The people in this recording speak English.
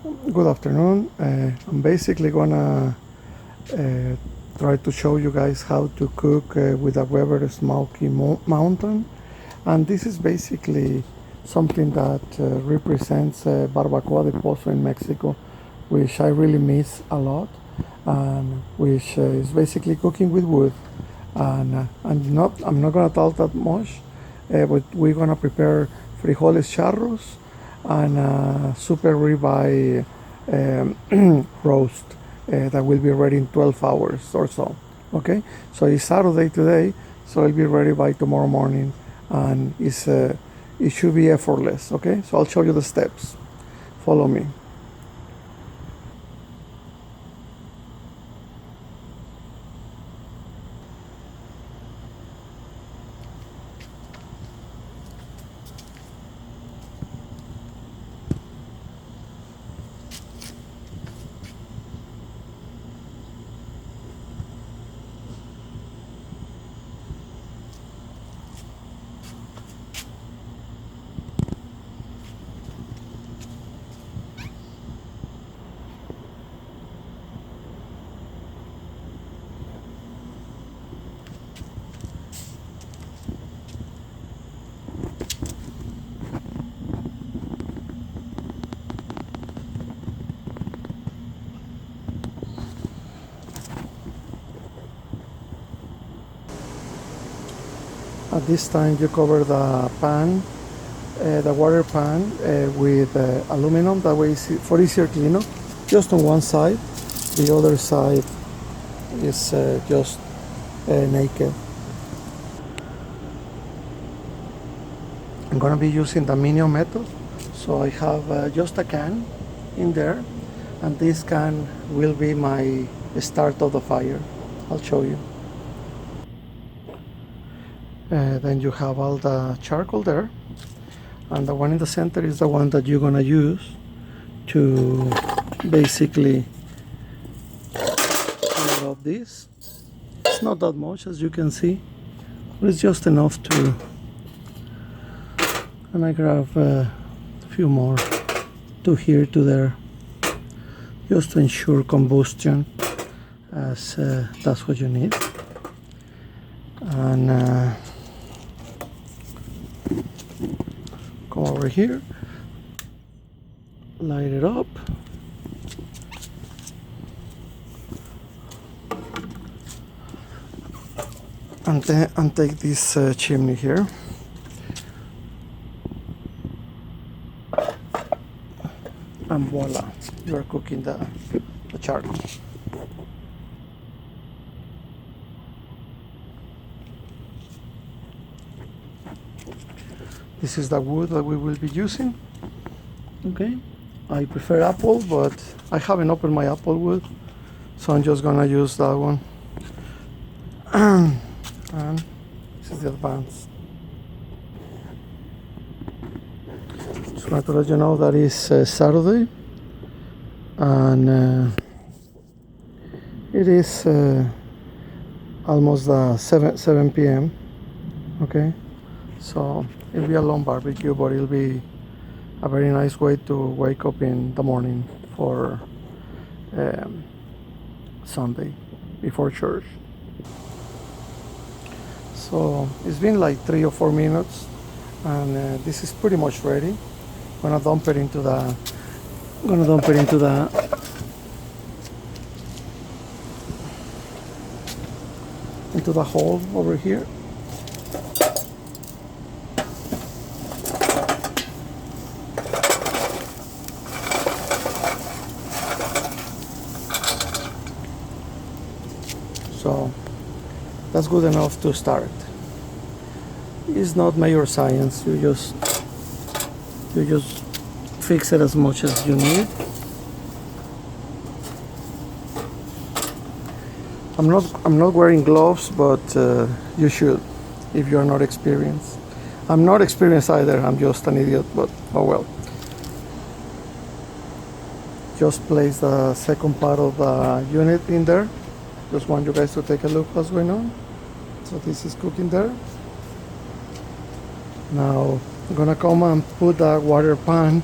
Good afternoon. I'm basically gonna uh, try to show you guys how to cook with a Weber Smoky Mountain, and this is basically something that represents Barbacoa de Pozo in Mexico, which I really miss a lot, and which is basically cooking with wood. And I'm not gonna talk that much, but we're gonna prepare frijoles charros and super ribeye roast that will be ready in 12 hours or so. Okay, so it's Saturday today, so it'll be ready by tomorrow morning, and it should be effortless. Okay, so I'll show you the steps. Follow me. At this time, you cover the pan, the water pan, with aluminum. That way, it's for easier cleanup. Just on one side, the other side is just naked. I'm gonna be using the minion method, so I have just a can in there, and this can will be my start of the fire. I'll show you. Then you have all the charcoal there, and the one in the center is the one that you're gonna use to basically clear up this. It's not that much, as you can see, but it's just enough to. And I grab a few more to here to there, just to ensure combustion, as that's what you need. And come over here, light it up, and take this chimney here, and voila, you are cooking the charcoal. This is the wood that we will be using. Okay, I prefer apple, but I haven't opened my apple wood, so I'm just gonna use that one. And this is the advance. Just wanted to let you know that is Saturday, and it is almost 7 p.m. Okay, so it'll be a long barbecue, but it'll be a very nice way to wake up in the morning for Sunday before church. So it's been like 3 or 4 minutes, and this is pretty much ready. I'm gonna dump it into the hole over here. So that's good enough to start. It's not major science. You just fix it as much as you need. I'm not wearing gloves, but you should if you're not experienced. I'm not experienced either. I'm just an idiot, but oh well. Just place the second part of the unit in there. Just want you guys to take a look what's going on. So this is cooking there. Now I'm gonna come and put the water pan